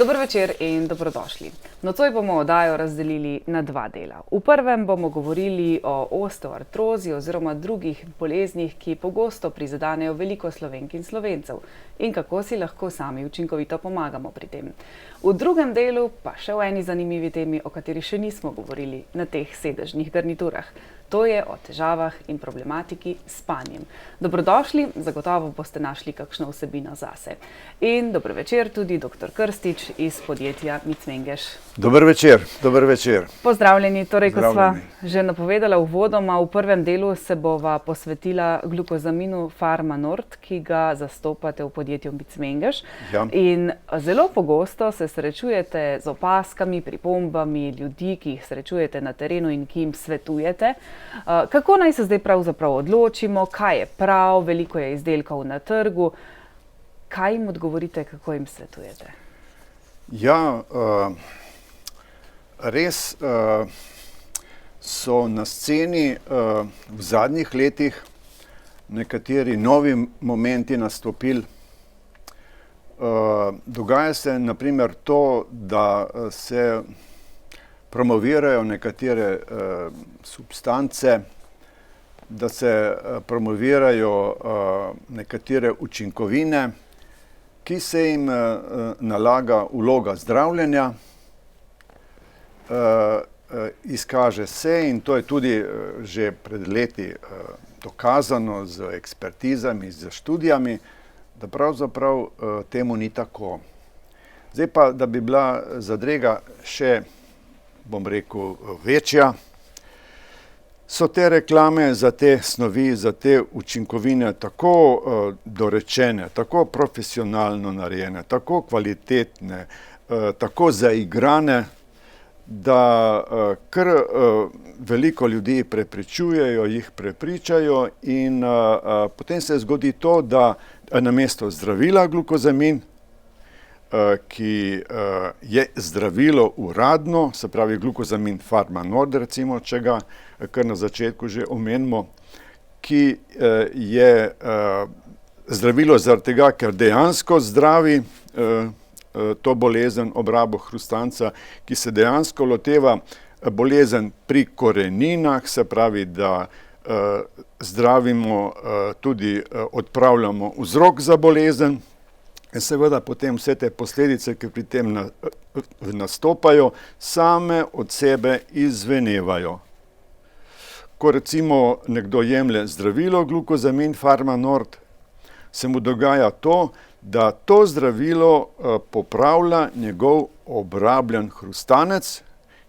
Dober večer in dobrodošli. Nocoj bomo oddajo razdelili na dva dela. V prvem bomo govorili o osteoartrozi oziroma drugih boleznih, ki pogosto prizadenejo veliko Slovenk in Slovencev in kako si lahko sami učinkovito pomagamo pri tem. V drugem delu pa še o eni zanimivi temi, o kateri še nismo govorili na teh sedežnih garniturah. To je o težavah in problematiki s spanjem. Dobrodošli, zagotovo boste našli kakšno vsebino zase. In dober večer tudi dr. Krstič iz podjetja Micmengeš. Dober večer, dober večer. Pozdravljeni, torej kot sva že napovedala uvodoma, v prvem delu se bova posvetila glukozaminu Pharma-Nord, ki ga zastopate v podjetju Micmengeš. Ja. In zelo pogosto se srečujete z opaskami, pripombami ljudi, ki jih srečujete na terenu in ki jim svetujete. Kako naj se zdaj pravzaprav odločimo, kaj je prav, veliko je izdelkov na trgu, kaj jim odgovorite, kako jim svetujete? Ja, res so na sceni v zadnjih letih nekateri novi momenti nastopili. Dogaja se na primer to, da se promovirajo nekatere substance, da se promovirajo nekatere učinkovine, ki se jim nalaga vloga zdravljenja. Izkaže se, in to je tudi že pred leti dokazano z ekspertizami, z študijami, da pravzaprav temu ni tako. Zdaj pa, da bi bila zadrega še, bom rekel, večja, so te reklame za te snovi, za te učinkovine tako dorečene, tako profesionalno narejene, tako kvalitetne, tako zaigrane, da kar veliko ljudi prepričujejo, jih prepričajo in potem se zgodi to, da namesto zdravila glukozamin, ki je zdravilo uradno, se pravi glukozamin Pharma-Nord, recimo, če ga kar na začetku že omenimo, ki je zdravilo zaradi tega, ker dejansko zdravi to bolezen, obrabo hrustanca, ki se dejansko loteva bolezen pri koreninah, se pravi, da zdravimo, tudi odpravljamo vzrok za bolezen. In seveda potem vse te posledice, ki pri tem nastopajo, same od sebe izvenevajo. Ko recimo nekdo jemlje zdravilo glukozamin Pharma-Nord, se mu dogaja to, da to zdravilo popravlja njegov obrabljen hrustanec,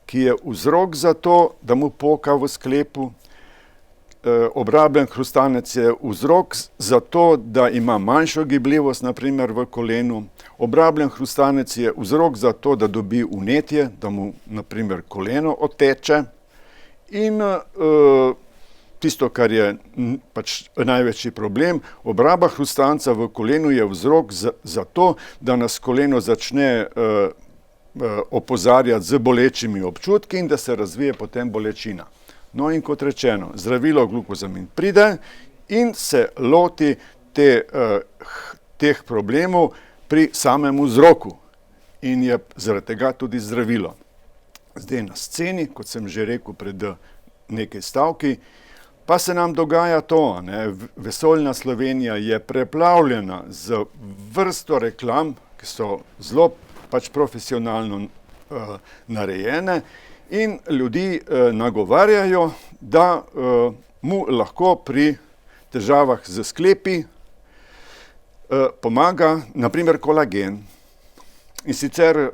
ki je vzrok za to, da mu poka v sklepu. Obrabljen hrustanec je vzrok za to, da ima manjšo gibljivost, na primer v kolenu. Obrabljen hrustanec je vzrok za to, da dobi vnetje, da mu na primer koleno odteče. In tisto, kar je pač največji problem, obraba hrustanca v kolenu je vzrok za to, da nas koleno začne opozarjati z bolečimi občutki in da se razvije potem bolečina. No, in kot rečeno, zdravilo glukozamin pride in se loti teh problemov pri samem vzroku in je zaradi tega tudi zdravilo. Zdaj na sceni, kot sem že rekel pred nekaj stavki, pa se nam dogaja to, vesoljna Slovenija je preplavljena z vrsto reklam, ki so zelo pač profesionalno narejene, in ljudi nagovarjajo, da mu lahko pri težavah z sklepi pomaga na primer kolagen. In sicer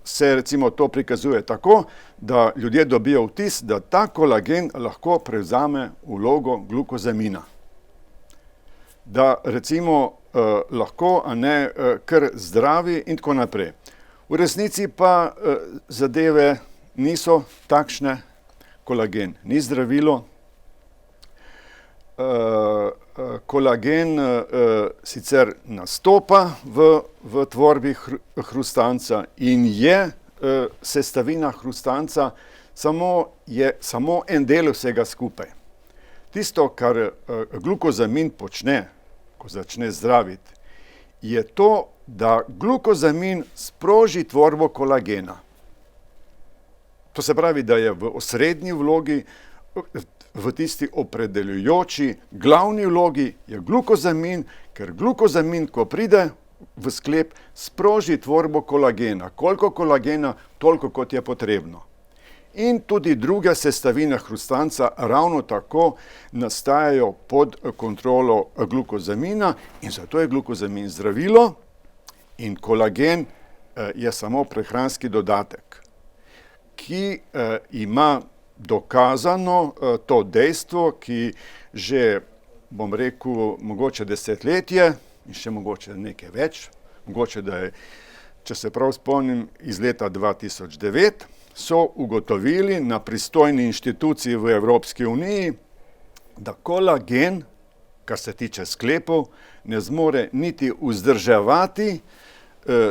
se recimo to prikazuje tako, da ljudje dobijo vtis, da ta kolagen lahko prevzame vlogo glukozamina. Da recimo lahko, kar zdravi in tako naprej. V resnici pa zadeve niso takšne, kolagen ni zdravilo. Kolagen sicer nastopa v tvorbi hrustanca in je sestavina hrustanca, je samo en del vsega skupaj. Tisto, kar glukozamin počne, ko začne zdraviti, je to, da glukozamin sproži tvorbo kolagena. To se pravi, da je v osrednji vlogi, v tisti opredeljujoči glavni vlogi je glukozamin, ker glukozamin, ko pride v sklep, sproži tvorbo kolagena. Koliko kolagena, toliko kot je potrebno. In tudi druge sestavine hrustanca ravno tako nastajajo pod kontrolo glukozamina in zato je glukozamin zdravilo in kolagen je samo prehranski dodatek, ki ima dokazano to dejstvo, ki že, bom rekel, mogoče desetletje in še mogoče nekaj več, mogoče da je, če se prav spomnim, iz leta 2009, so ugotovili na pristojni inštituciji v Evropski uniji, da kolagen, kar se tiče sklepov, ne zmore niti vzdrževati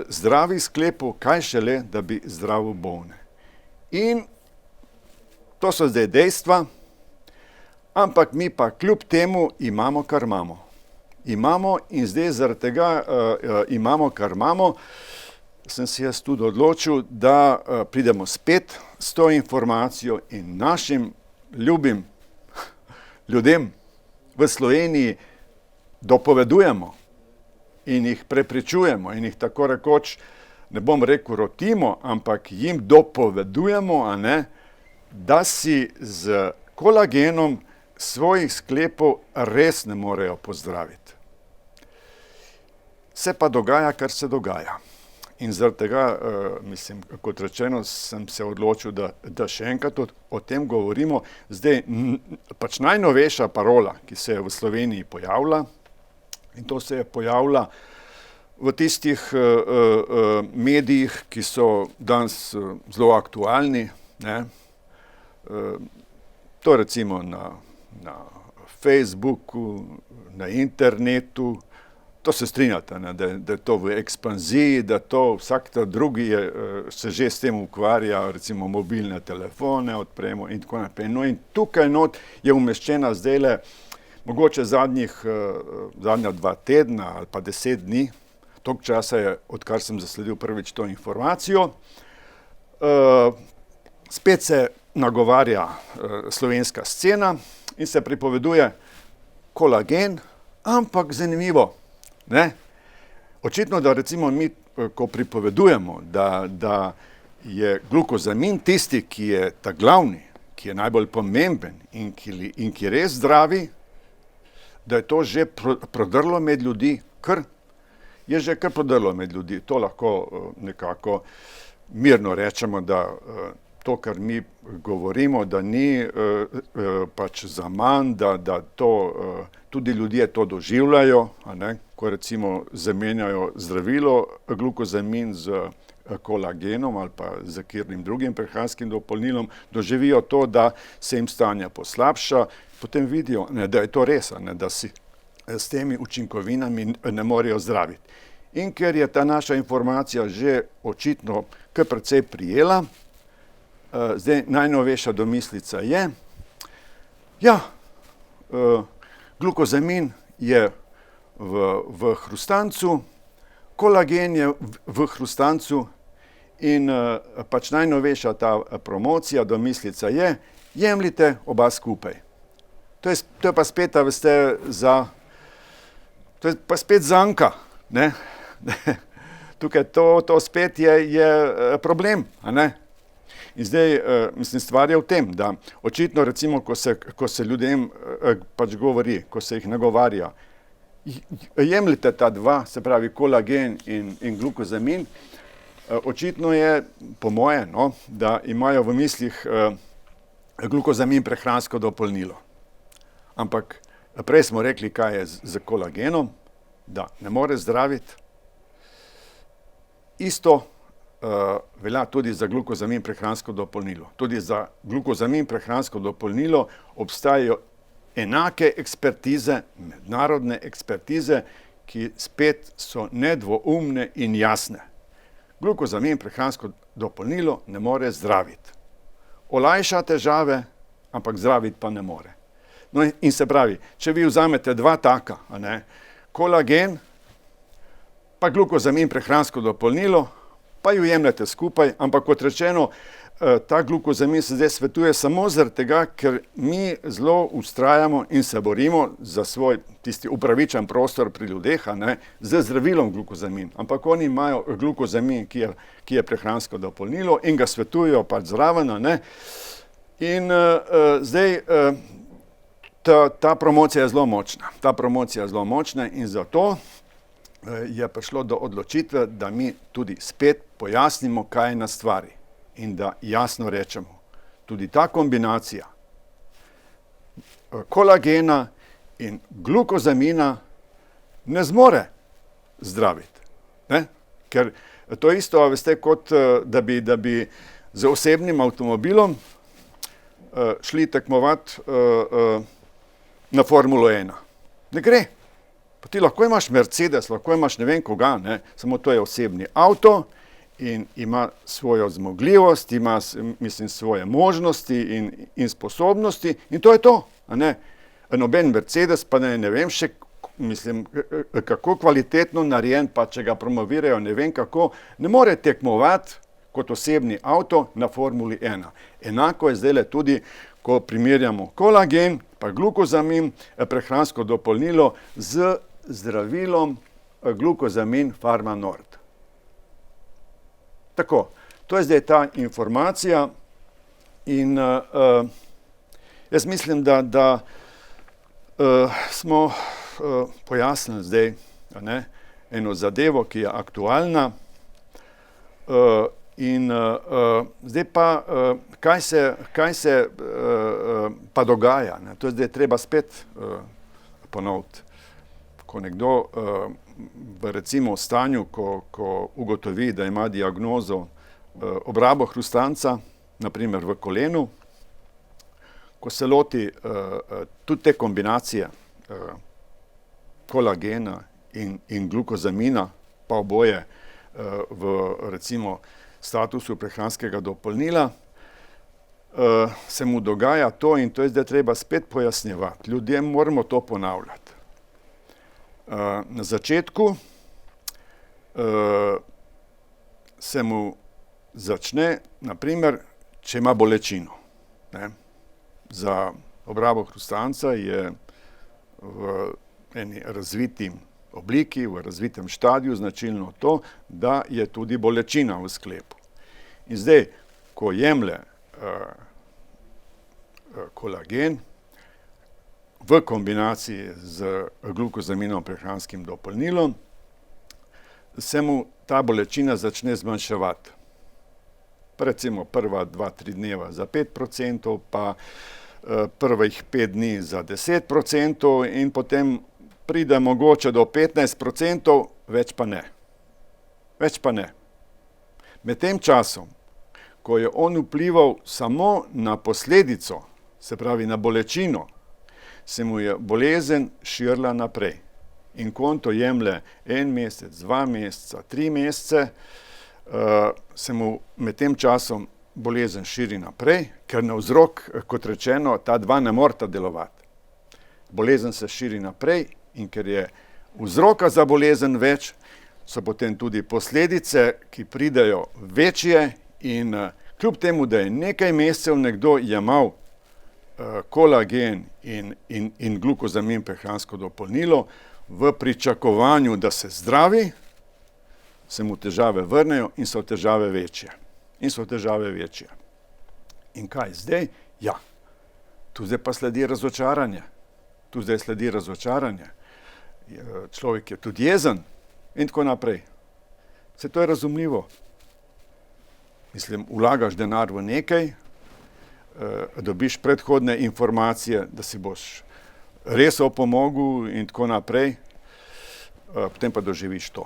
zdravih sklepov, kaj šele, da bi zdravil bolne. In to so zdaj dejstva, ampak mi pa kljub temu imamo, kar imamo. Imamo in zdaj zaradi tega imamo, kar imamo, sem si jaz tudi odločil, da pridemo spet s to informacijo in našim ljubim ljudem v Sloveniji dopovedujemo in jih prepričujemo in jih tako rekoč, ne bom rekel rotimo, ampak jim dopovedujemo, da si z kolagenom svojih sklepov res ne morejo pozdraviti. Se pa dogaja, kar se dogaja. In zaradi tega, mislim, kot rečeno, sem se odločil, da še enkrat o tem govorimo. Zdaj, pač najnovejša parola, ki se je v Sloveniji pojavila, in to se je pojavila v tistih medijih, ki so danes zelo aktualni, to recimo na Facebooku, na internetu. To se strinjate, da je to v ekspanziji, da to vsak drugi se že s tem ukvarja, recimo mobilne telefone odpremo in tako naprej. No in tukaj not je umeščena zdajle, mogoče zadnja 2 tedna ali pa 10 dni, toliko časa je, odkar sem zasledil prvič to informacijo, spet se nagovarja slovenska scena in se pripoveduje kolagen, ampak zanimivo. Očitno, da recimo mi, ko pripovedujemo, da je glukozamin tisti, ki je ta glavni, ki je najbolj pomemben in ki res zdravi, da je to že prodrlo med ljudi, je že kar prodrlo med ljudi. To lahko nekako mirno rečemo, da to, kar mi govorimo, da ni pač zaman, da to tudi ljudje to doživljajo, ko recimo zamenjajo zdravilo glukozamin z kolagenom ali pa z katerim drugim prehranskim dopolnilom, doživijo to, da se jim stanje poslabša, potem vidijo, da je to res, da si s temi učinkovinami ne morejo zdraviti. In ker je ta naša informacija že očitno kar precej prijela, zdaj najnovejša domislica je, glukozamin je v hrustancu, kolagen je v hrustancu in pač najnovejša ta promocija, domislica je, jemljite oba skupaj. To je pa spet, veste, to je pa spet zanka, Tukaj to spet je problem, In zdaj, mislim, stvar je v tem, da očitno recimo, ko se ljudem pač govori, ko se jih nagovarja, jemljite ta dva, se pravi kolagen in glukozamin, očitno je, po moje, da imajo v mislih glukozamin prehransko dopolnilo. Ampak prej smo rekli, kaj je z kolagenom, da ne more zdraviti. Isto velja tudi za glukozamin prehransko dopolnilo. Tudi za glukozamin prehransko dopolnilo obstajajo enake ekspertize, mednarodne ekspertize, ki spet so nedvoumne in jasne. Glukozamin prehransko dopolnilo ne more zdraviti. Olajša težave, ampak zdraviti pa ne more. No in se pravi, če vi vzamete dva taka, kolagen pa glukozamin prehransko dopolnilo, pa ju jemljete skupaj, ampak kot rečeno, ta glukozamin se zdaj svetuje samo zaradi tega, ker mi zelo ustrajamo in se borimo za svoj tisti upravičen prostor pri ljudeh, z zdravilom glukozamin. Ampak oni imajo glukozamin, ki je prehransko dopolnilo in ga svetujejo pač zraven, In zdaj ta promocija je zelo močna. Ta promocija je zelo močna in zato je prišlo do odločitve, da mi tudi spet pojasnimo, kaj je na stvari. In da jasno rečemo, tudi ta kombinacija kolagena in glukozamina ne zmore zdraviti. Ne? Ker to isto, veste, kot da bi z osebnim avtomobilom šli tekmovati na Formulo 1. Ne gre. Pa ti lahko imaš Mercedes, lahko imaš ne vem koga, samo to je osebni avto in ima svojo zmogljivost, ima, mislim, svoje možnosti in sposobnosti in to je to. Noben Mercedes pa ne vem še, mislim, kako kvalitetno narejen, pa če ga promovirajo, ne vem kako, ne more tekmovati kot osebni avto na Formuli 1. Enako je zdaj tudi, ko primerjamo kolagen, pa glukozamin, prehransko dopolnilo z zdravilom glukozamin Pharma Nord. Tako, to je zdaj ta informacija in jaz mislim, da smo pojasnili zdaj eno zadevo, ki je aktualna. In zdaj pa, kaj se pa dogaja? To je zdaj treba spet ponoviti. Ko nekdo v recimo stanju, ko ugotovi, da ima diagnozo obrabo hrustanca, naprimer v kolenu, ko se loti tudi te kombinacije kolagena in glukozamina, pa oboje v recimo statusu prehranskega dopolnila, se mu dogaja to in to je zdaj treba spet pojasnjevati. Ljudem moramo to ponavljati. Na začetku se mu začne, naprimer, če ima bolečino. Za obrabo hrustanca je v eni razviti obliki, v razvitem štadiju značilno to, da je tudi bolečina v sklepu. In zdaj, ko jemlje kolagen v kombinaciji z glukozaminom prehranskim dopolnilom, se mu ta bolečina začne zmanjševati. Recimo prva 2-3 dneva za 5%, pa prvih 5 dni za 10% in potem pride mogoče do 15%, več pa ne. Več pa ne. Med tem časom, ko je on vplival samo na posledico, se pravi na bolečino, se mu je bolezen širila naprej. In ko on to jemlje 1 mesec, 2 meseca, 3 mesece, se mu med tem časom bolezen širi naprej, ker na vzrok, kot rečeno, ta dva ne morata delovati. Bolezen se širi naprej in ker je vzroka za bolezen več, so potem tudi posledice, ki pridejo večje in kljub temu, da je nekaj mesecev nekdo jemal kolagen in glukozamin prehransko dopolnilo v pričakovanju, da se zdravi, se mu težave vrnejo in so težave večje. In kaj zdaj? Ja, tu zdaj pa sledi razočaranje. Človek je tudi jezen in tako naprej. Vse to je razumljivo. Mislim, vlagaš denar v nekaj, dobiš predhodne informacije, da si boš res opomogel in tako naprej, potem pa doživiš to.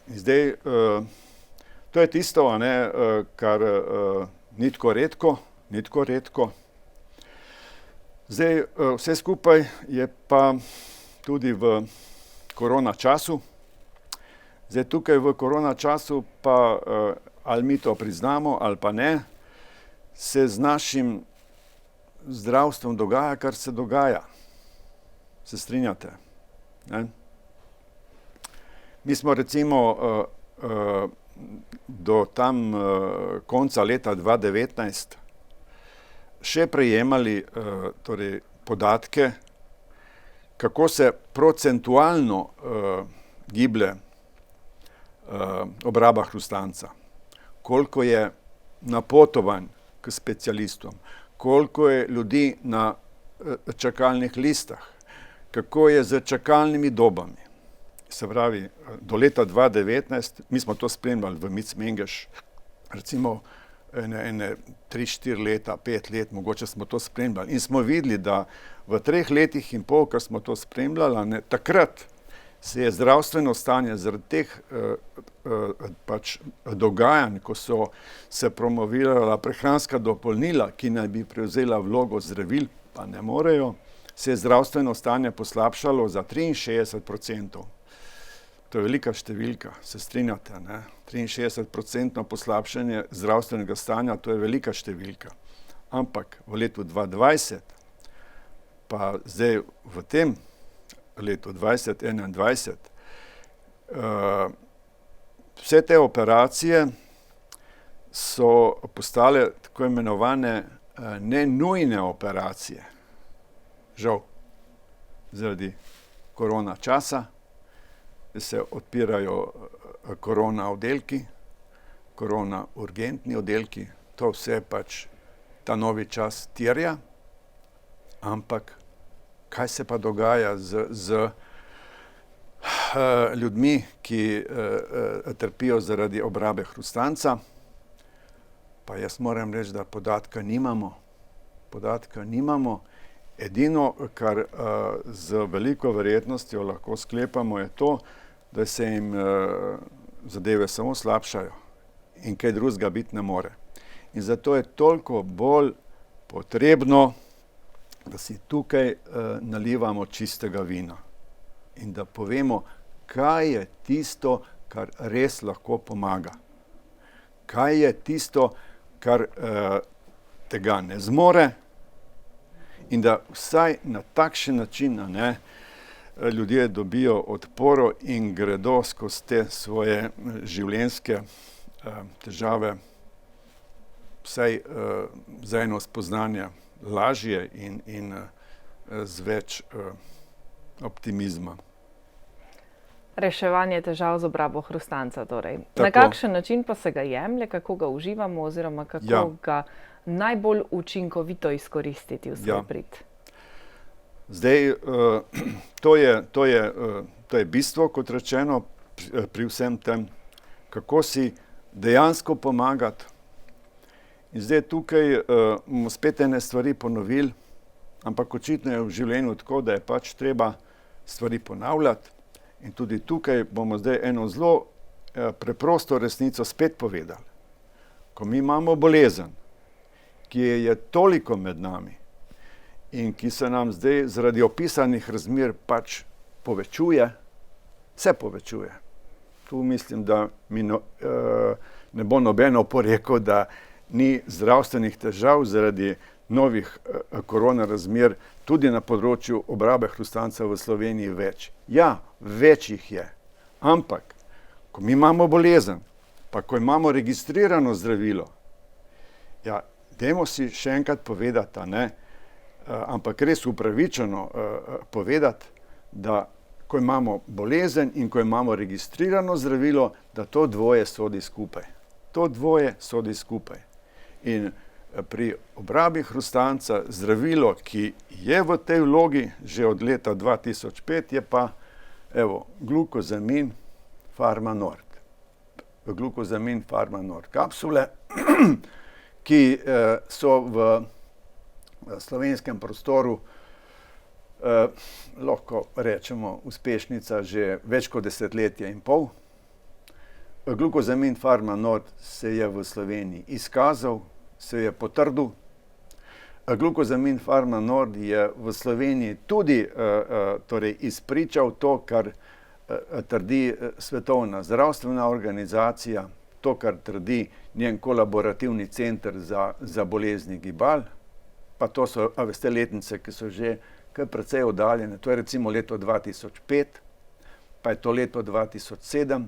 In zdaj, to je tisto, kar ni tako redko. Zdaj, vse skupaj je pa tudi v korona času. Zdaj, tukaj v korona času pa, ali mi to priznamo ali pa ne, se z našim zdravstvom dogaja, kar se dogaja. Se strinjate? Ne? Mi smo recimo do tam konca leta 2019 še prejemali torej podatke, kako se procentualno giblje obraba hrustanca, koliko je napotovanj k specialistom, koliko je ljudi na čakalnih listah, kako je z čakalnimi dobami. Se pravi, do leta 2019, mi smo to spremljali v MIC Mengeš, recimo ene 3-4 leta, 5 let, mogoče smo to spremljali. In smo videli, da v 3 letih in pol, kar smo to spremljali, takrat se je zdravstveno stanje zaradi teh pač dogajanj, ko so se promovirala prehranska dopolnila, ki naj bi prevzela vlogo zdravil, pa ne morejo, se je zdravstveno stanje poslabšalo za 63%. To je velika številka, se strinjate, ne? 63% poslabšanje zdravstvenega stanja, to je velika številka. Ampak v letu 2020, pa zdaj v tem letu 2021, vse te operacije so postale tako imenovane nenujne operacije. Žal, zaradi korona časa se odpirajo korona oddelki, korona urgentni oddelki, to vse pač ta novi čas terja, ampak kaj se pa dogaja z ljudmi, ki trpijo zaradi obrabe hrustanca? Pa jaz moram reči, da podatka nimamo. Edino, kar z veliko verjetnostjo lahko sklepamo, je to, da se jim zadeve samo slabšajo in kaj drugega biti ne more. In zato je toliko bolj potrebno, da si tukaj nalivamo čistega vina in da povemo, kaj je tisto, kar res lahko pomaga. Kaj je tisto, kar tega ne zmore, in da vsaj na takšen način ljudje dobijo odporo in gredo skozi te svoje življenjske težave vsaj za eno spoznanje lažje in z več optimizma. Reševanje težav z obrabo hrustanca torej. Tako. Na kakšen način pa se ga jemlje, kako ga uživamo oziroma kako ga najbolj učinkovito izkoristiti v svoj prid? Zdaj, to je bistvo, kot rečeno, pri vsem tem, kako si dejansko pomagati. In zdaj tukaj bomo spet ene stvari ponovili, ampak očitno je v življenju tako, da je pač treba stvari ponavljati. In tudi tukaj bomo zdaj eno zelo preprosto resnico spet povedali. Ko mi imamo bolezen, ki je toliko med nami in ki se nam zdaj zaradi opisanih razmer pač povečuje, se povečuje. Tu mislim, da mi ne bo nobeno porekel, da ni zdravstvenih težav zaradi novih korona razmer tudi na področju obrabe hrustanca v Sloveniji več. Ja, več jih je, ampak ko mi imamo bolezen, pa ko imamo registrirano zdravilo, ja, dajmo si še enkrat povedati, ampak res upravičeno povedati, da ko imamo bolezen in ko imamo registrirano zdravilo, da to dvoje sodi skupaj. To dvoje sodi skupaj. In pri obrabi hrustanca zdravilo, ki je v tej vlogi že od leta 2005, je pa glukozamin Pharma-Nord. Glukozamin Pharma-Nord kapsule, ki so v slovenskem prostoru, lahko rečemo, uspešnica že več kot 10 let in pol. Glukozamin Pharma-Nord se je v Sloveniji izkazal, se je potrdil. Glukozamin Pharma-Nord je v Sloveniji tudi torej izpričal to, kar trdi Svetovna zdravstvena organizacija, to, kar trdi njen kolaborativni center za bolezni gibal, pa to so, letnice, ki so že kar precej oddaljene, to je recimo leto 2005, pa je to leto 2007,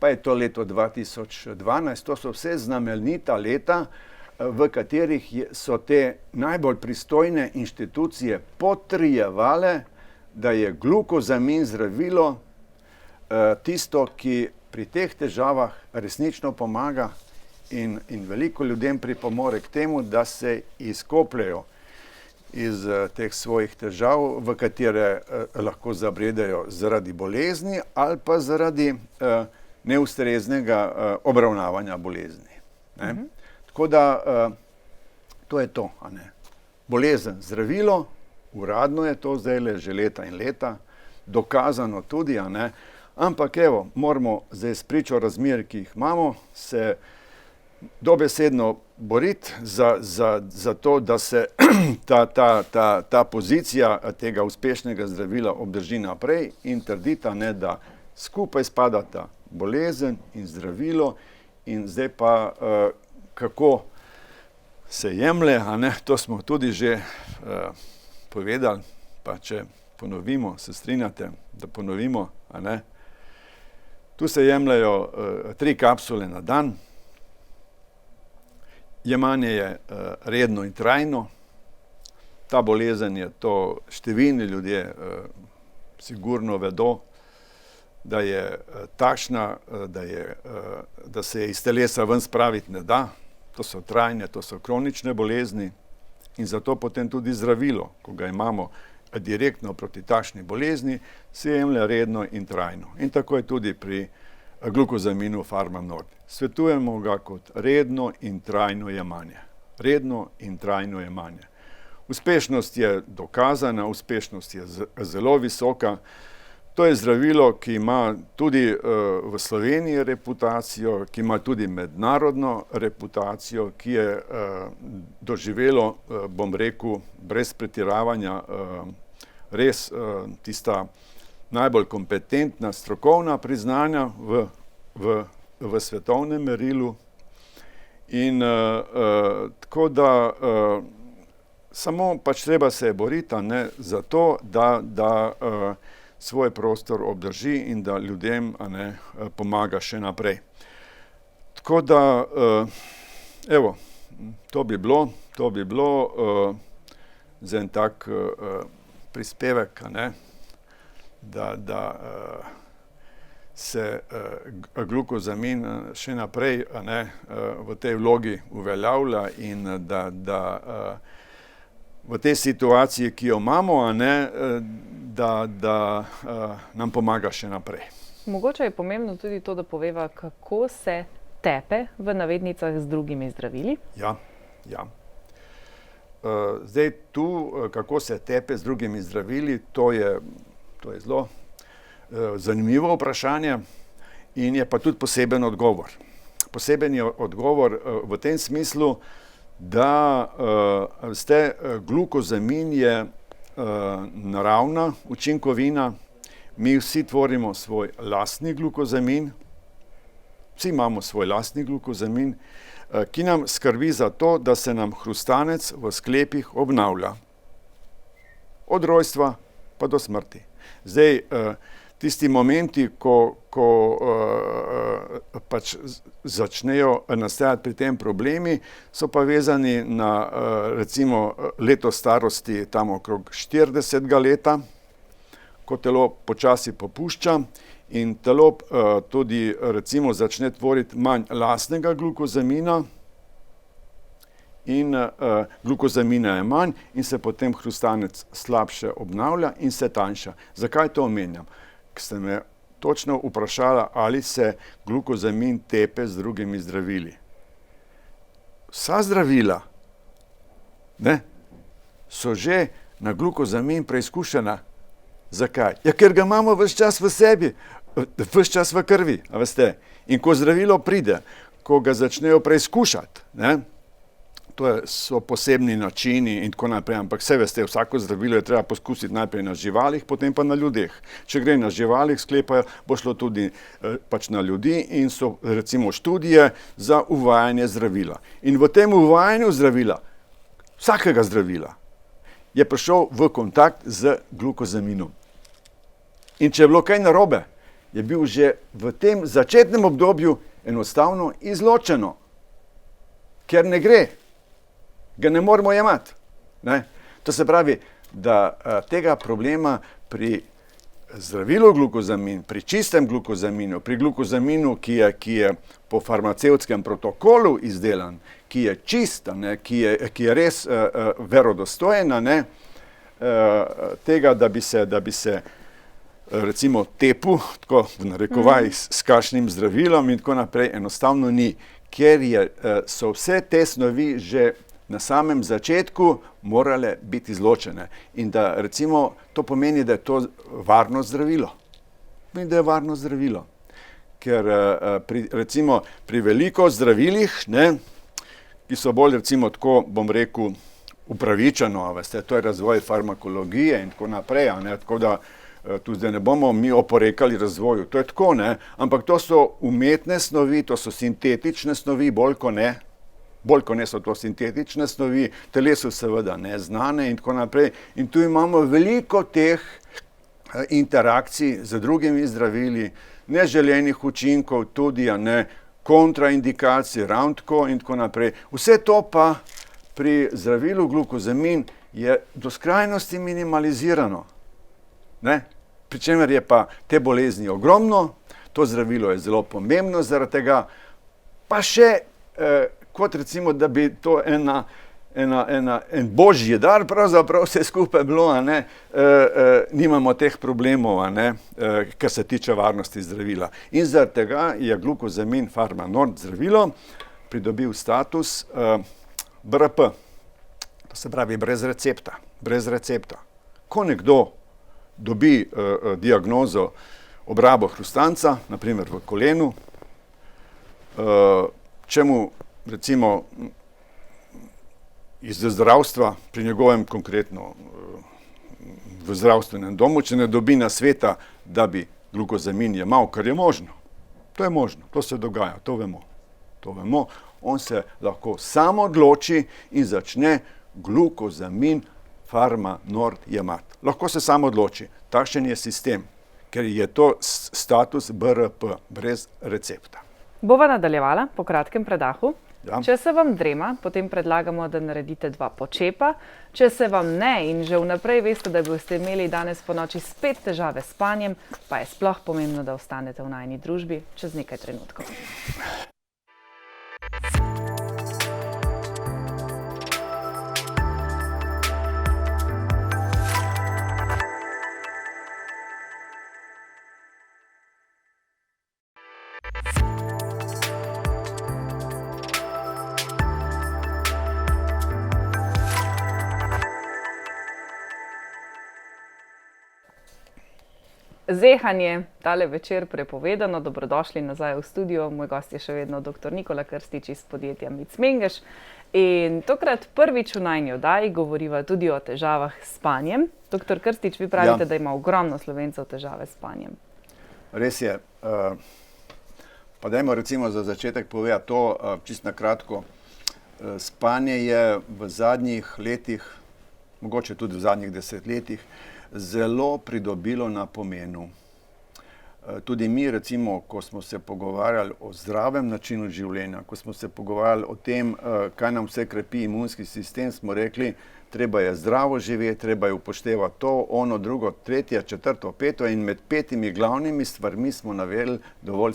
pa je to leto 2012. To so vse znamenita leta, v katerih so te najbolj pristojne inštitucije potrjevale, da je glukozamin zdravilo tisto, ki pri teh težavah resnično pomaga in veliko ljudem pripomore k temu, da se izkopljejo iz teh svojih težav, v katere lahko zabredejo zaradi bolezni ali pa zaradi neustreznega obravnavanja bolezni. Ne? Tako da to je to. A ne? Bolezen, zdravilo, uradno je to zdaj že leta in leta, dokazano tudi, a ne? Ampak evo, moramo zdaj spričo razmer, ki jih imamo, se dobesedno boriti za to, da se ta pozicija tega uspešnega zdravila obdrži naprej in trdita, ne, da skupaj spadata bolezen in zdravilo in zdaj pa kako se jemlje, a ne, to smo tudi že povedali, pa če ponovimo, se strinjate, da ponovimo, a ne. Tu se jemljajo 3 kapsule na dan, jemanje je redno in trajno, ta bolezen je to, številni ljudje sigurno vedo, da je takšna, da se iz telesa ven spraviti ne da, to so trajne, to so kronične bolezni in zato potem tudi zdravilo, ko ga imamo direktno proti takšni bolezni, se jemlje redno in trajno. In tako je tudi pri glukozaminu Pharma-Nord. Svetujemo ga kot redno in trajno jemanje. Redno in trajno jemanje. Uspešnost je dokazana, uspešnost je zelo visoka. To je zdravilo, ki ima tudi v Sloveniji reputacijo, ki ima tudi mednarodno reputacijo, ki je doživelo, bom rekel, brez pretiravanja, res tista najbolj kompetentna strokovna priznanja v svetovnem merilu. In tako da samo pač treba se boriti, ne, za to, da svoj prostor obdrži in da ljudem, a ne, pomaga še naprej. Tako da, evo, to bi bilo za en tak prispevek, a ne, da se glukozamin še naprej, a ne, v tej vlogi uveljavlja in da v tej situaciji, ki jo imamo, a ne, da nam pomaga še naprej. Mogoče je pomembno tudi to, da poveva, kako se tepe v navednicah z drugimi zdravili. Ja. Zdaj tu, kako se tepe z drugimi zdravili, to je zelo zanimivo vprašanje in je pa tudi poseben odgovor. Poseben je odgovor v tem smislu, da glukozamin je naravna učinkovina, mi vsi tvorimo svoj lastni glukozamin, vsi imamo svoj lastni glukozamin, ki nam skrbi za to, da se nam hrustanec v sklepih obnavlja. Od rojstva pa do smrti. Zdaj, tisti momenti, ko pač začnejo nastajati pri tem problemi, so pa vezani na recimo leto starosti tam okrog 40. leta, ko telo počasi popušča in telo tudi recimo začne tvoriti manj lastnega glukozamina in glukozamina je manj in se potem hrustanec slabše obnavlja in se tanjša. Zakaj to omenjam? Ker ste me točno vprašala, ali se glukozamin tepe z drugimi zdravili. Vsa zdravila, ne, so že na glukozamin preizkušena. Zakaj? Ja, ker ga imamo ves čas v sebi, ves čas v krvi, a veste. In ko zdravilo pride, ko ga začnejo preizkušati, ne, so posebni načini in tako naprej, ampak vse veste, vsako zdravilo je treba poskusiti najprej na živalih, potem pa na ljudeh. Če gre na živalih, sklepajo, bo šlo tudi pač na ljudi in so recimo študije za uvajanje zdravila. In v tem uvajanju zdravila, vsakega zdravila, je prišel v kontakt z glukozaminom. In če je bilo kaj narobe, je bil že v tem začetnem obdobju enostavno izločeno, ker ne gre, ga ne moremo jemati. Ne? To se pravi, da tega problema pri zdravilu glukozamin, pri čistem glukozaminu, pri glukozaminu, ki je po farmacevtskem protokolu izdelan, ki je čist, ki je res verodostojen, tega, da bi se recimo tepu, tako v narekovaji, s kakšnim zdravilom in tako naprej, enostavno ni, ker so vse te snovi že na samem začetku morale biti izločene. In da recimo to pomeni, da je to varno zdravilo. Pomeni, da je varno zdravilo. Ker recimo pri veliko zdravilih, ki so bolj recimo tako, bom rekel, upravičeno, veste, to je razvoj farmakologije in tako naprej, tako da tu zdaj ne bomo mi oporekali razvoju, to je tako, ampak to so umetne snovi, to so sintetične snovi, bolj ko ne so to sintetične snovi, telesu seveda neznane in tako naprej. In tu imamo veliko teh interakcij z drugimi zdravili, neželenih učinkov, tudi kontraindikacij, ravno tako in tako naprej. Vse to pa pri zdravilu glukozamin je do skrajnosti minimalizirano. Pri čemer je pa te bolezni ogromno, to zdravilo je zelo pomembno zaradi tega, pa še kot recimo, da bi to en božji dar pravzaprav vse skupaj bilo, nimamo teh problemov, kar se tiče varnosti zdravila. In zaradi tega je glukozamin Pharma Nord zdravilo pridobil status BRP, to se pravi brez recepta. Ko nekdo dobi diagnozo obrabo hrustanca, naprimer v kolenu, čemu recimo iz zdravstva, pri njegovem konkretno v zdravstvenem domu, če ne dobi nasveta, da bi glukozamin jemal, kar je možno. To je možno, to se dogaja, to vemo. On se lahko sam odloči in začne glukozamin Pharma Nord jemati. Lahko se sam odloči. Takšen je sistem, ker je to status BRP, brez recepta. Bova nadaljevala po kratkem predahu. Ja. Če se vam drema, potem predlagamo, da naredite 2 počepa. Če se vam ne in že vnaprej veste, da boste imeli danes ponoči spet težave s spanjem, pa je sploh pomembno, da ostanete v najini družbi čez nekaj trenutkov. Zehanje, tale večer prepovedano, dobrodošli nazaj v studio. Moj gost je še vedno dr. Nikola Krstič iz podjetja Mic Mengeš. In tokrat prvič v najini oddaji govoriva tudi o težavah s spanjem. Dr. Krstič, vi pravite, da ima ogromno Slovencev težave s spanjem. Res je. Pa dajmo recimo za začetek povedati to, čisto na kratko. Spanje je v zadnjih letih, mogoče tudi v zadnjih desetletjih, zelo pridobilo na pomenu. Tudi mi, recimo, ko smo se pogovarjali o zdravem načinu življenja, ko smo se pogovarjali o tem, kaj nam vse krepi imunski sistem, smo rekli, treba je zdravo živeti, treba je upoštevati to, ono, drugo, tretje, četrto, peto in med 5 glavnimi stvarmi smo navedli dovolj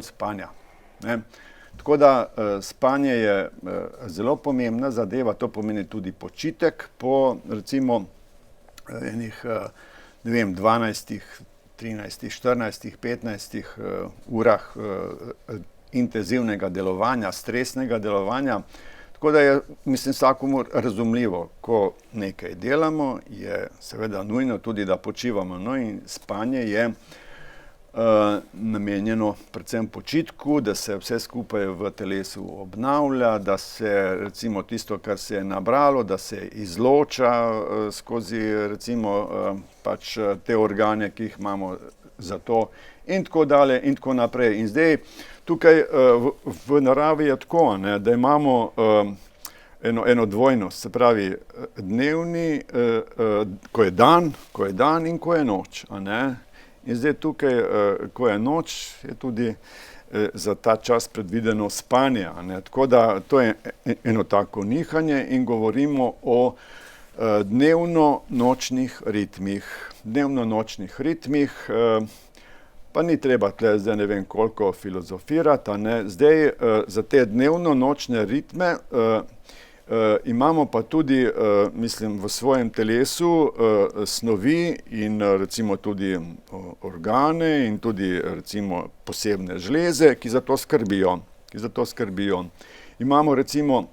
spanja. Tako da spanje je zelo pomembna zadeva, to pomeni tudi počitek po recimo enih, 12, 13, 14, 15 urah intenzivnega delovanja, stresnega delovanja. Tako da je, mislim, vsakomur razumljivo, ko nekaj delamo, je seveda nujno tudi, da počivamo. No in spanje je namenjeno predvsem počitku, da se vse skupaj v telesu obnavlja, da se recimo tisto, kar se je nabralo, da se izloča skozi recimo pač te organe, ki jih imamo za to in tako dalje in tako naprej. In zdaj tukaj v naravi je tako, da imamo eno dvojnost, se pravi dnevni, ko je dan in ko je noč, In zdaj tukaj, ko je noč, je tudi za ta čas predvideno spanje. Ne? Tako da to je eno tako nihanje in govorimo o dnevno-nočnih ritmih. Dnevno-nočnih ritmih, pa ni treba tle zdaj ne vem koliko filozofirati, ne? Zdaj za te dnevno-nočne ritme imamo pa tudi, mislim, v svojem telesu snovi in recimo tudi organe in tudi recimo posebne žleze, ki za to skrbijo. Imamo recimo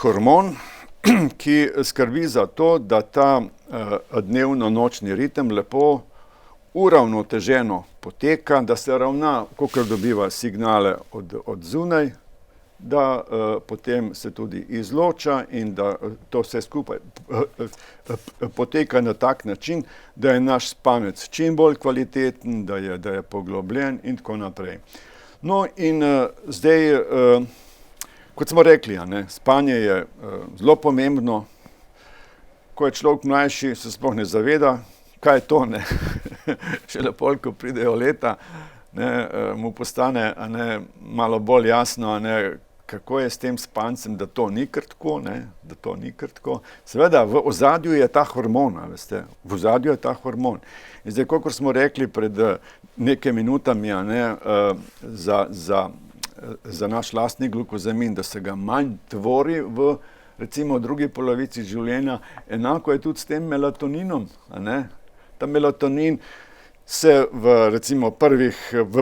hormon, ki skrbi za to, da ta dnevno-nočni ritem lepo uravnoteženo poteka, da se ravna, kakor dobiva signale od zunaj, da potem se tudi izloča in da to vse skupaj poteka na tak način, da je naš spanec čim bolj kvaliteten, da je poglobljen in tako naprej. No in zdaj, kot smo rekli, ne, spanje je zelo pomembno. Ko je človek mlajši, se sploh ne zaveda, kaj je to, ne. Šele pol, ko pridejo leta, ne, mu postane, ne, malo bolj jasno, ne, kako je s tem spancem, da to ni kar tako, ne, da to ni kar tako. Seveda, v ozadju je ta hormon, veste, v ozadju je ta hormon. In zdaj, kakor smo rekli pred nekaj minutami, ne, za naš lastni glukozamin, da se ga manj tvori v recimo drugi polovici življenja, enako je tudi s tem melatoninom, ne. Ta melatonin se v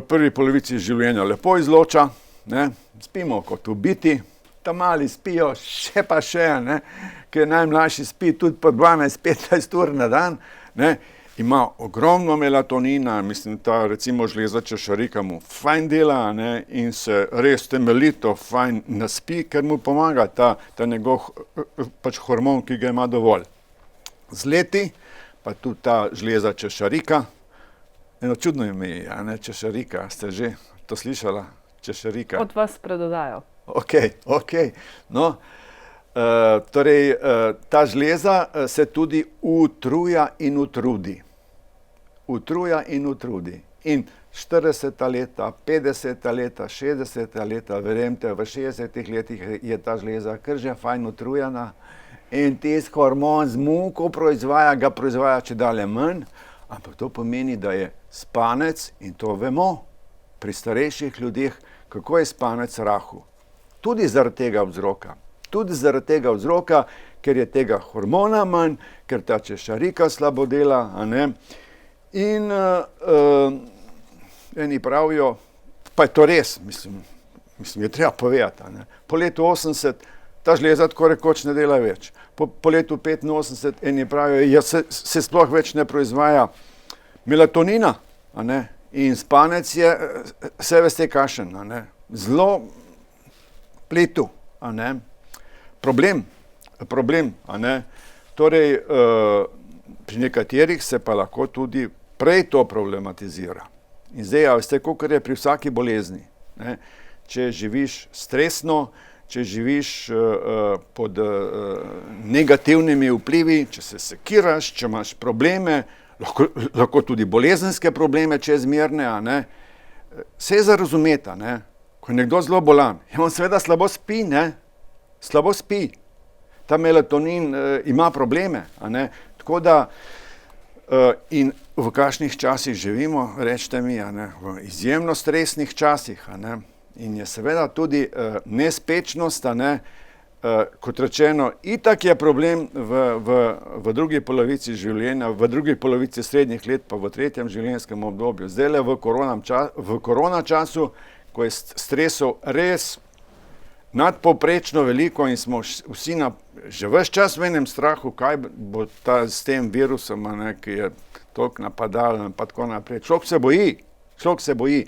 prvi polovici življenja lepo izloča, ne, spimo kot ubiti, ta mali spijo še pa še, ne, ker najmlajši spi tudi po 12-15 ur na dan, ne, ima ogromno melatonina, mislim, ta recimo žleza češarika mu fajn dela, ne, in se res temeljito fajn naspi, ker mu pomaga ta njegov pač hormon, ki ga ima dovolj. Z leti pa tudi ta žleza češarika, eno čudno ime je, ne, češarika, ste že to slišala? Češarika. Od vas predodajo. Okej. No, torej, ta žleza se tudi utruja in utrudi. In 40 leta, 50 leta, 60 leta, verjemte, v 60 letih je ta žleza kar že fajn utrujena in tisti hormon z muko ga proizvaja čedalje manj, ampak to pomeni, da je spanec, in to vemo pri starejših ljudeh, kako je spanec rahel. Tudi zaradi tega vzroka, ker je tega hormona manj, ker ta češarika slabo dela, a ne. In eni pravijo, pa je to res, mislim, je treba povedati, a ne. Po letu 80 ta žleza tako rekoč ne dela več. Po letu 85 eni pravijo, ja, se sploh več ne proizvaja melatonina, a ne. In spanec je, vse veste kakšen, a ne, zelo pletu, a ne, problem, a ne. Torej, pri nekaterih se pa lahko tudi prej to problematizira. In zdaj, a veste, kakor je pri vsaki bolezni, ne, če živiš stresno, če živiš pod negativnimi vplivi, če se sekiraš, če imaš probleme, lahko tudi bolezenske probleme čezmerne, a ne. Vse je za razumeti, a ne. Ko je nekdo zelo bolan, on seveda slabo spi, ne. Slabo spi. Ta melatonin ima probleme, a ne. Tako da, in v kakšnih časih živimo, rečete mi, a ne, v izjemno stresnih časih, a ne. In je seveda tudi nespečnost, a ne, kot rečeno, itak je problem v drugi polovici življenja, v drugi polovici srednjih let, pa v tretjem življenjskem obdobju. Zdajle v korona času, ko je stresov res nadpovprečno veliko in smo vsi že ves čas v enem strahu, kaj bo s tem virusom, a ne, ki je toliko napadalen, pa tako naprej. Človek se boji,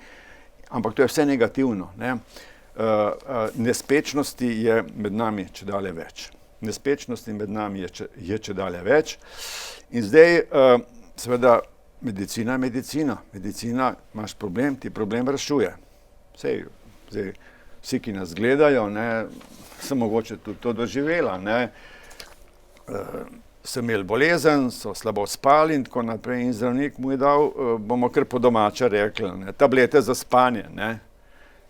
ampak to je vse negativno, ne. Nespečnosti je med nami čedalje več. In zdaj, seveda, medicina, imaš problem, ti problem rešuje. Zdaj, vsi, ki nas gledajo, ne, so mogoče tudi to doživela, ne. so imeli bolezen, so slabo spali in tako naprej in zdravnik mu je dal, bomo kar po domače rekli, ne, tablete za spanje, ne.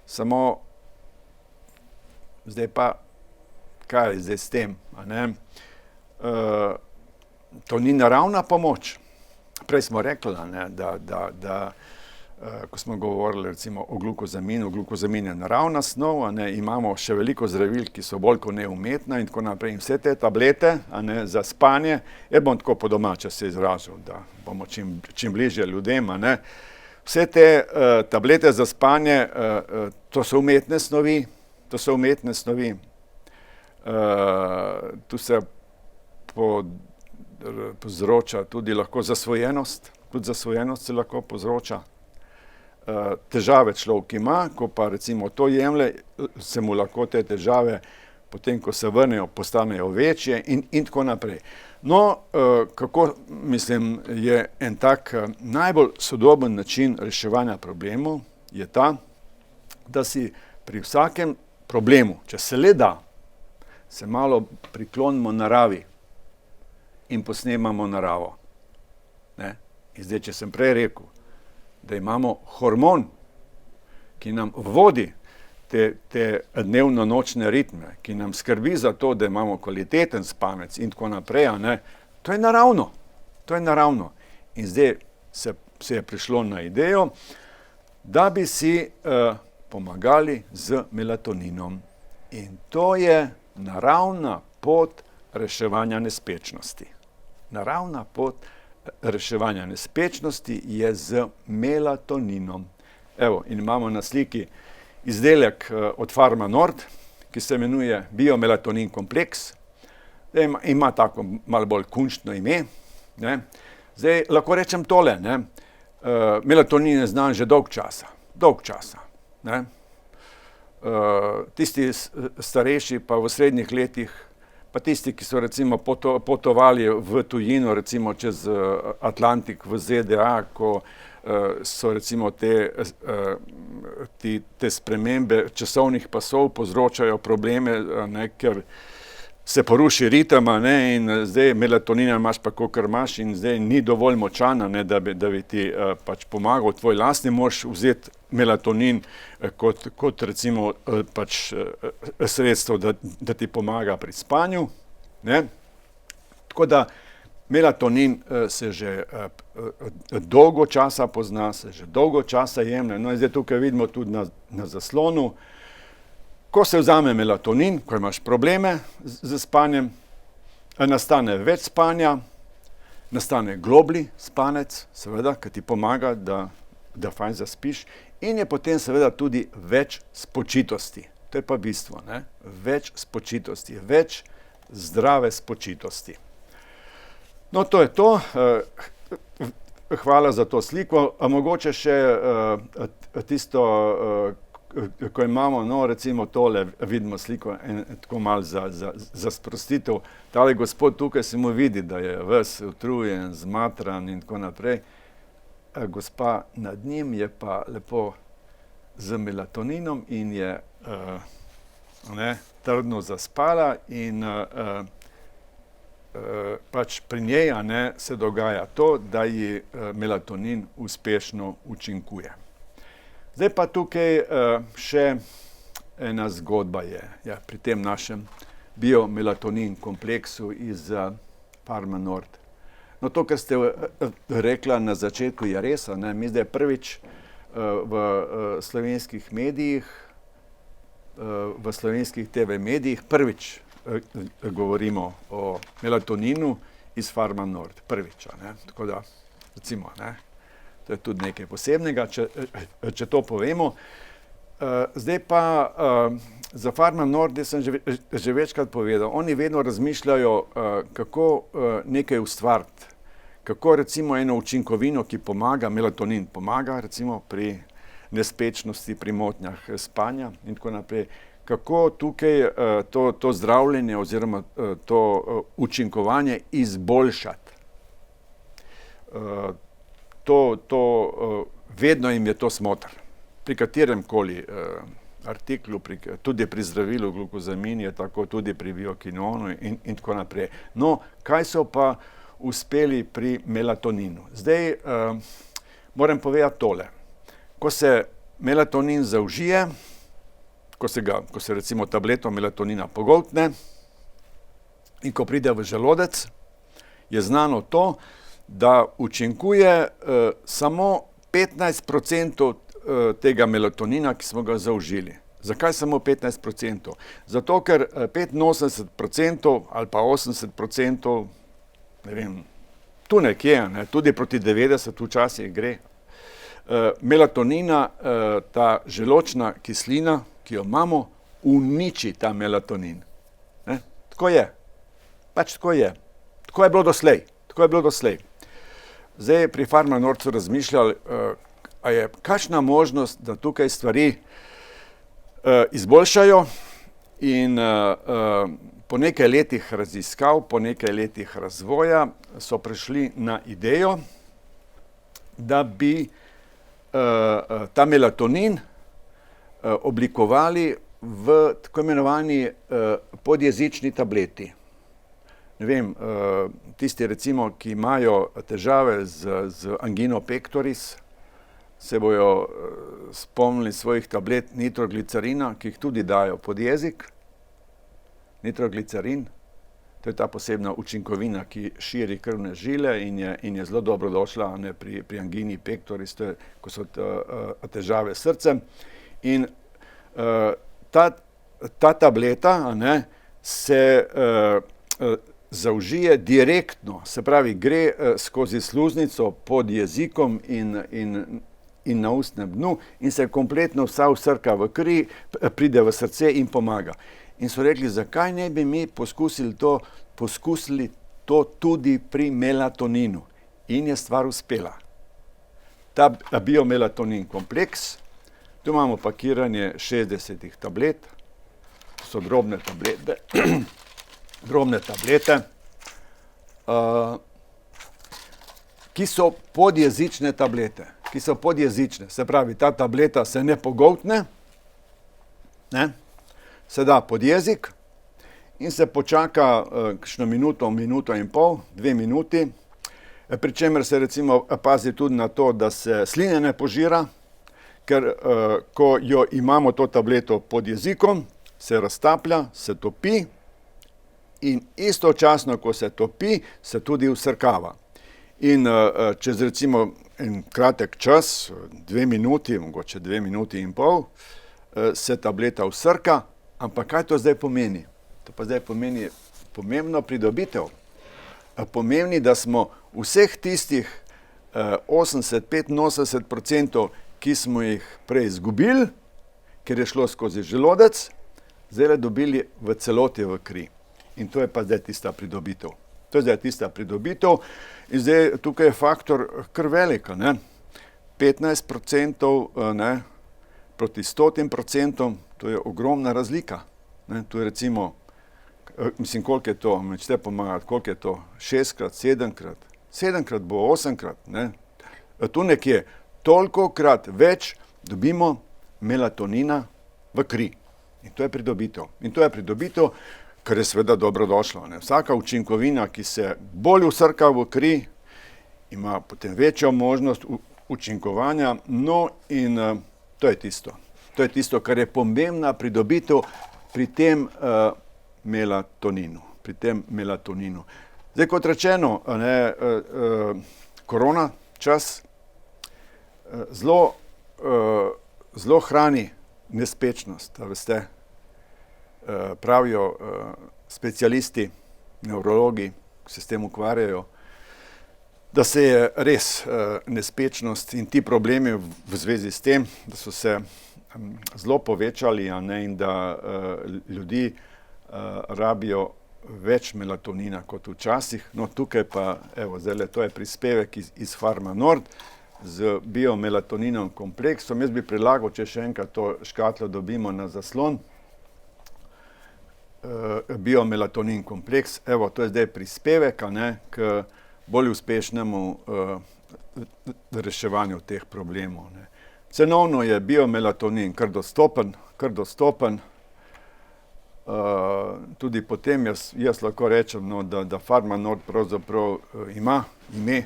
Samo zdaj pa, kaj je zdaj s tem, a ne? To ni naravna pomoč. Prej smo rekli, ne, da ko smo govorili recimo o glukozaminu, glukozamin je naravna snov, a ne, imamo še veliko zdravil, ki so bolj kot ne umetna in tako naprej. In vse te tablete, a ne, za spanje, bom tako po domače se izrazil, da bomo čim bližje ljudem, a ne. Vse te tablete za spanje, to so umetne snovi, tu se povzroča tudi lahko zasvojenost, se lahko povzroča. Težave človek ima, ko pa recimo to jemlje, se mu lahko te težave, potem ko se vrnejo, postanejo večje in tako naprej. No, kako, mislim, je en tak najbolj sodoben način reševanja problemov, je ta, da si pri vsakem problemu, če se le da, se malo priklonimo naravi in posnemamo naravo. Ne? In zdaj, če sem prej rekel, da imamo hormon, ki nam vodi te dnevno-nočne ritme, ki nam skrbi za to, da imamo kvaliteten spanec in tako naprej, a ne, to je naravno. In zdaj se je prišlo na idejo, da bi si pomagali z melatoninom. In to je naravna pot reševanja nespečnosti. Naravna pot reševanja nespečnosti je z melatoninom. Evo, in imamo na sliki izdelek od Pharma Nord, ki se imenuje Biomelatonin kompleks. Ima tako malo bolj kunštno ime. Ne. Zdaj, lahko rečem tole, ne. Melatonin je znan že dolg časa. Ne. Tisti starejši pa v srednjih letih, pa tisti, ki so recimo potovali v tujino, recimo čez Atlantik v ZDA, ko so recimo te spremembe časovnih pasov povzročajo probleme, ne, ker se poruši ritem, ne, in zdaj melatonina imaš pa kakor imaš in zdaj ni dovolj močan, ne, da bi ti pač pomagal. Tvoj lastni moraš vzeti melatonin kot recimo pač sredstvo, da ti pomaga pri spanju. Ne. Tako da melatonin se že dolgo časa pozna, se že dolgo časa jemlje. No in zdaj tukaj vidimo tudi na zaslonu, ko se vzame melatonin, ko imaš probleme z spanjem, nastane več spanja, nastane globlji spanec, seveda, ki ti pomaga, da fajn zaspiš, in je potem seveda tudi več spočitosti. To je pa bistvo, ne? Več spočitosti, več zdrave spočitosti. No, to je to. Hvala za to sliko. A mogoče še tisto, ko imamo, no, recimo tole, vidimo sliko, tako malo za sprostitev. Tale gospod tukaj se mu vidi, da je ves utrujen, zmatran in tako naprej. Gospa nad njim je pa lepo z melatoninom in je trdno zaspala in pač pri njej, se dogaja to, da ji melatonin uspešno učinkuje. Zdaj pa tukaj še ena zgodba je pri tem našem biomelatonin kompleksu iz Pharma Nord. No, to, kar ste rekla na začetku, je res, ne? Mi zdaj prvič v slovenskih medijih, v slovenskih TV medijih prvič govorimo o melatoninu iz Pharma Nord. Prvič, ne? Tako da, recimo, ne? To je tudi nekaj posebnega, če to povemo. Zdaj pa za Pharma Nord, jaz sem že večkrat povedal, oni vedno razmišljajo, kako nekaj ustvariti, kako recimo eno učinkovino, ki pomaga, melatonin pomaga recimo pri nespečnosti, pri motnjah spanja in tako naprej, kako tukaj to zdravljenje oziroma to učinkovanje izboljšati. Vedno jim je to smotr. Pri kateremkoli artiklu, tudi pri zdravilu glukozamin je tako, tudi pri biokinonu in tako naprej. No, kaj so pa uspeli pri melatoninu? Zdaj moram povedati tole. Ko se melatonin zaužije, ko se recimo tableto melatonina pogoltne in ko pride v želodec, je znano to, da učinkuje samo 15% tega melatonina, ki smo ga zaužili. Zakaj samo 15%? Zato, ker 85% ali pa 80%, ne vem, tu nekje, ne, tudi proti 90 včasih gre, melatonina, ta želodčna kislina, ki jo imamo, uniči ta melatonin. Ne? Tako je. Pač tako je. Tako je bilo doslej. Zdaj pri Pharma Nord so razmišljali, a je kakšna možnost, da tukaj stvari izboljšajo in po nekaj letih raziskav, po nekaj letih razvoja so prišli na idejo, da bi ta melatonin oblikovali v tako imenovani podjezični tableti. Ne vem, tisti recimo, ki imajo težave z angino pectoris, se bojo spomnili svojih tablet nitroglicerina, ki jih tudi dajo pod jezik. Nitroglicerin, to je ta posebna učinkovina, ki širi krvne žile in je zelo dobrodošla pri angini pectoris, to je, ko so težave s srcem. In ta tableta se zaužije direktno, se pravi, gre skozi sluznico pod jezikom in na ustnem dnu in se kompletno vsa vsrka v kri, pride v srce in pomaga. In so rekli, zakaj ne bi mi poskusili to tudi pri melatoninu. In je stvar uspela. Ta biomelatonin kompleks, tu imamo pakiranje 60 tablet, to so drobne tablete, ki so podjezične tablete, se pravi, ta tableta se ne pogoltne, se da pod jezik in se počaka kakšno minuto in pol, 2 minuti, pri čemer se recimo pazi tudi na to, da se sline ne požira, ker ko jo imamo to tableto pod jezikom, se raztaplja, se topi in istočasno, ko se topi, se tudi vsrkava. In čez recimo en kratek čas, 2 minuti, mogoče 2 minuti in pol, se tableta vsrka, ampak kaj to zdaj pomeni? To pa zdaj pomeni pomembno pridobitev. Pomeni, da smo vseh tistih 85%, ki smo jih prej izgubili, ker je šlo skozi želodec, zdaj dobili v celoti v kri. In to je pa zdaj tista pridobitev. In zdaj tukaj je faktor kar velika, 15% proti 100%, to je ogromna razlika. To je recimo, mislim, koliko je to, če te pomagati, koliko je to, 6-krat, 7-krat, 7-krat bo 8-krat, tu nekje tolikokrat več dobimo melatonina v kri. In to je pridobitev, kar je seveda dobrodošlo. Vsaka učinkovina, ki se bolj vsrka v kri, ima potem večjo možnost učinkovanja, no in to je tisto. To je tisto, kar je pomembna pridobitev pri tem melatoninu. Zdaj, kot rečeno, korona čas zelo hrani nespečnost, a veste. Pravijo specialisti, nevrologi, ki se s tem ukvarjajo, da se je res nespečnost in ti problemi v zvezi s tem, da so se zelo povečali in da ljudi rabijo več melatonina kot včasih. No, tukaj pa, evo, zdaj to je prispevek iz Pharma Nord z biomelatoninom kompleksom. Jaz bi predlagal, če še enkrat to škatlo dobimo na zaslon, biomelatonin kompleks, evo, to je zdaj prispevek k bolj uspešnemu reševanju teh problemov. Cenovno je biomelatonin kar dostopen. Tudi potem jaz lahko rečem, no, da Pharma Nord pravzaprav ima ime,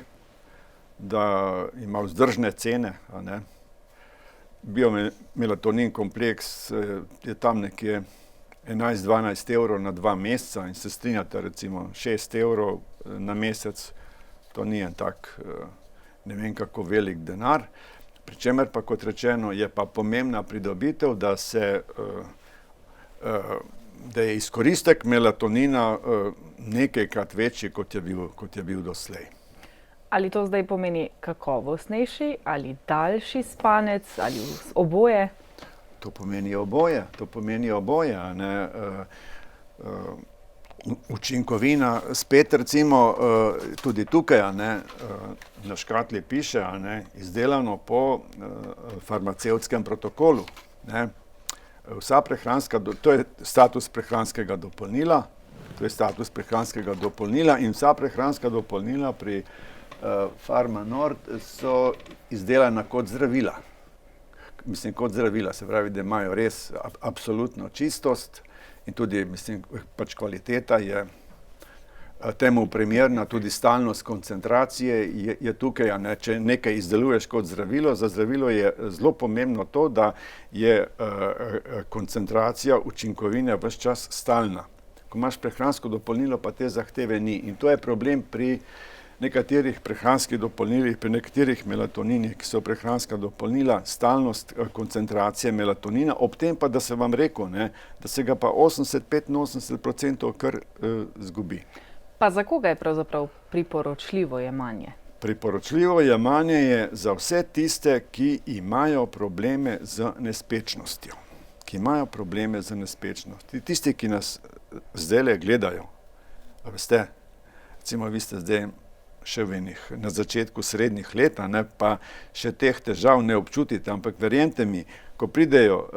da ima vzdržne cene. A ne. Biomelatonin kompleks je tam nekje 11-12 evrov na 2 meseca in se strinjate recimo 6 evrov na mesec, to ni en tak ne vem kako velik denar. Pričemer pa, kot rečeno, je pa pomembna pridobitev, da je izkoristek melatonina nekajkrat večji, kot je bil doslej. Ali to zdaj pomeni kakovostnejši ali daljši spanec ali oboje? To pomeni oboje. A ne? Učinkovina spet recimo tudi tukaj, a ne, na škatli piše, a ne, izdelano po farmacevtskem protokolu. Ne. To je status prehranskega dopolnila, in vsa prehranska dopolnila pri Pharma Nord so izdelana kot zdravila. Mislim, kot zdravila, se pravi, da imajo res absolutno čistost in tudi, mislim, pač kvaliteta je temu primerna, tudi stalnost koncentracije je tukaj, a ne, če nekaj izdeluješ kot zdravilo, za zdravilo je zelo pomembno to, da je koncentracija učinkovine ves čas stalna. Ko imaš prehransko dopolnilo, pa te zahteve ni. In to je problem pri nekaterih prehranskih dopolnilih, pri nekaterih melatoninih, ki so prehranska dopolnila, stalnost koncentracije melatonina, ob tem pa, da se vam rekel, ne, da se ga pa 85% kar zgubi. Pa za koga je pravzaprav priporočljivo jemanje? Priporočljivo jemanje je za vse tiste, ki imajo probleme z nespečnostjo. Tisti, ki nas zdajle gledajo, a veste, recimo vi ste zdaj še na začetku srednjih let, ne, pa še teh težav ne občutite, ampak verjemite mi, ko pridejo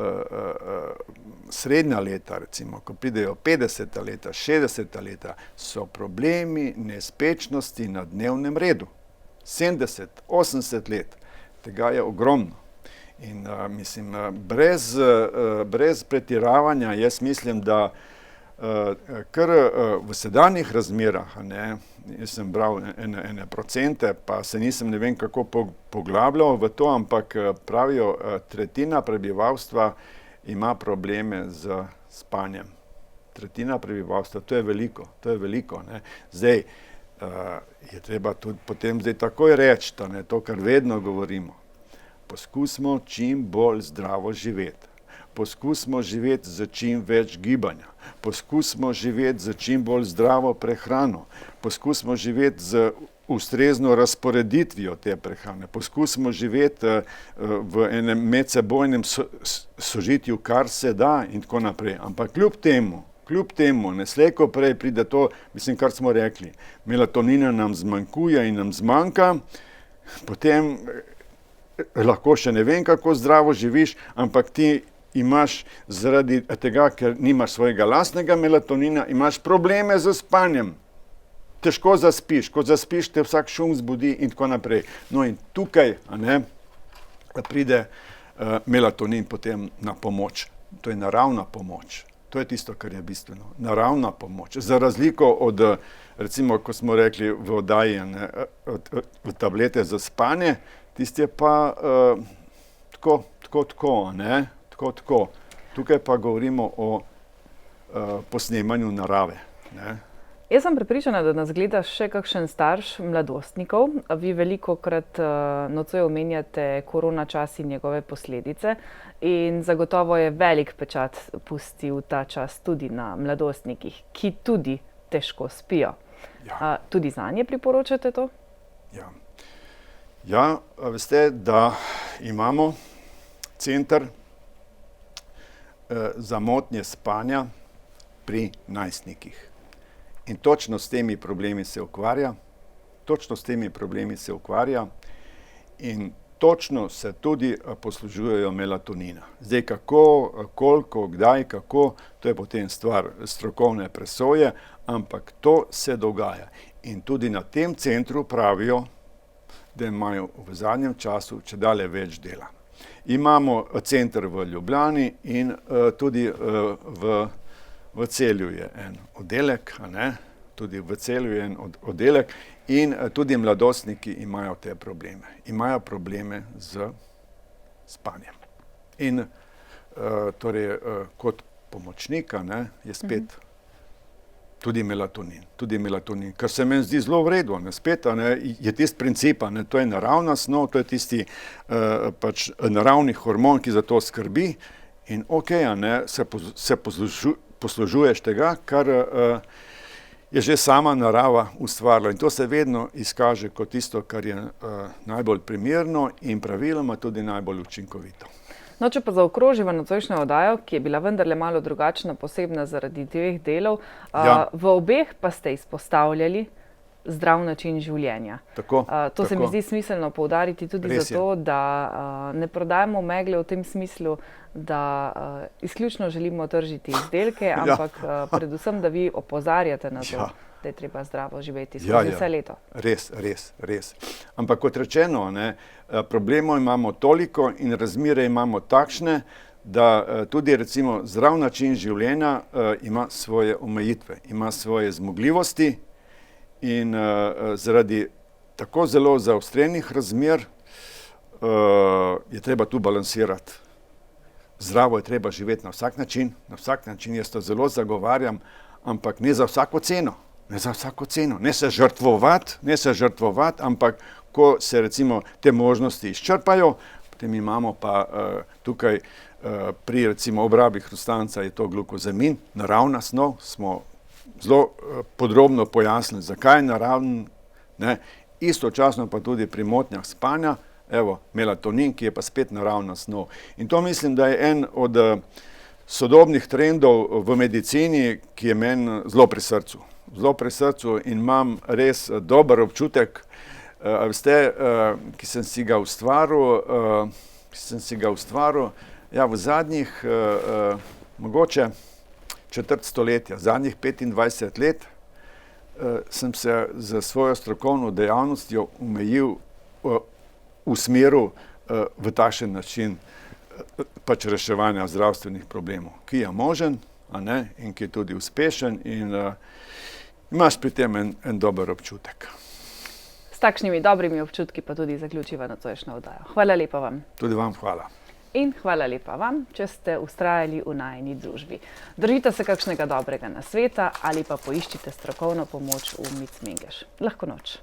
srednja leta, recimo, ko pridejo 50 leta, 60 leta, so problemi nespečnosti na dnevnem redu. 70, 80 let, tega je ogromno. In mislim, brez pretiravanja, jaz mislim, da kar v sedanjih razmerah, ne, jaz sem bral ene procente, pa se nisem ne vem kako poglabljal v to, ampak pravijo, tretjina prebivalstva ima probleme z spanjem. Tretjina prebivalstva, to je veliko. Ne. Zdaj, je treba tudi potem zdaj takoj reči, ne, to, kar vedno govorimo. Poskusimo čim bolj zdravo živeti. Poskusimo živeti z čim več gibanja. Poskusimo živeti z čim bolj zdravo prehrano. Poskusimo živeti z ustrezno razporeditvijo te prehrane. Poskusimo živeti v enem medsebojnem sožitju, kar se da in tako naprej. Ampak kljub temu, ne slej ko prej pride to, mislim, kar smo rekli, melatonina nam zmanjkuje in nam zmanjka, potem lahko še ne vem, kako zdravo živiš, ampak ti imaš zaradi tega, ker nimaš svojega lastnega melatonina, imaš probleme z spanjem. Težko zaspiš, ko zaspiš, te vsak šum zbudi in tako naprej. No in tukaj, a ne, pride melatonin potem na pomoč. To je naravna pomoč. To je tisto, kar je bistveno. Naravna pomoč. Za razliko od, recimo, ko smo rekli v oddaji, v tablete za spanje, tisti je pa tako, ne? Tako. Tukaj pa govorimo o posnemanju narave. Ne? Jaz sem prepričana, da nas gleda še kakšen starš mladostnikov. Vi velikokrat nocoj omenjate korona čas in njegove posledice in zagotovo je velik pečat pustil ta čas tudi na mladostnikih, ki tudi težko spijo. Ja. Tudi zanje priporočate to? Ja, veste, da imamo center za motnje spanja pri najstnikih. In točno s temi problemi se ukvarja in točno se tudi poslužujejo melatonina. Zdaj kako, koliko, kdaj, kako, to je potem stvar strokovne presoje, ampak to se dogaja. In tudi na tem centru pravijo, da imajo v zadnjem času čedalje več dela. Imamo center v Ljubljani in tudi v Celju je en oddelek, a ne? Tudi v Celju je en oddelek in tudi mladostniki imajo te probleme. Imajo probleme z spanjem. In torej kot pomočnika, ne, je spet tudi melatonin, kar se meni zdi zelo v redu, ne, spet, ne, je tisti princip, ne, to je naravna snov, to je tisti pač naravni hormon, ki za to skrbi in ne, se poslužuješ tega, kar je že sama narava ustvarila in to se vedno izkaže kot tisto, kar je najbolj primerno in praviloma tudi najbolj učinkovito. No, če pa zaokroživa nocojšnjo oddajo, ki je bila vendarle malo drugačna, posebna zaradi dveh delov, v obeh pa ste izpostavljali zdrav način življenja. To se mi zdi smiselno poudariti tudi zato, da ne prodajamo megle v tem smislu, da izključno želimo tržiti izdelke, ampak predvsem, da vi opozarjate na to, da je treba zdravo živeti skozi vse leto. Res. Ampak kot rečeno, ne, problemov imamo toliko in razmere imamo takšne, da tudi recimo zdrav način življenja ima svoje omejitve, ima svoje zmogljivosti in zaradi tako zelo zaostrenih razmer je treba tu balansirati. Zdravo je treba živeti na vsak način, jaz to zelo zagovarjam, ampak ne za vsako ceno. Ne se žrtvovati, ampak ko se recimo te možnosti izčrpajo, potem imamo pa tukaj pri recimo obrabi hrustanca je to glukozamin, naravna snov, smo zelo podrobno pojasnili, zakaj je naraven, ne, istočasno pa tudi pri motnjah spanja, evo, melatonin, ki je pa spet naravna snov. In to mislim, da je en od sodobnih trendov v medicini, ki je meni zelo pri srcu in imam res dober občutek, veste, ki sem si ga ustvaril, ja, v zadnjih mogoče četrt stoletja, zadnjih 25 let sem se za svojo strokovno dejavnostjo omejil usmeril v takšen način pač reševanja zdravstvenih problemov, ki je možen, a ne, in ki je tudi uspešen in imaš pri tem en dober občutek. S takšnimi dobrimi občutki pa tudi zaključiva nocojšnjo oddajo. Hvala lepa vam. Tudi vam hvala. In hvala lepa vam, če ste vztrajali v najini družbi. Držite se kakšnega dobrega nasveta ali pa poiščite strokovno pomoč v Mic Mengeš. Lahko noč.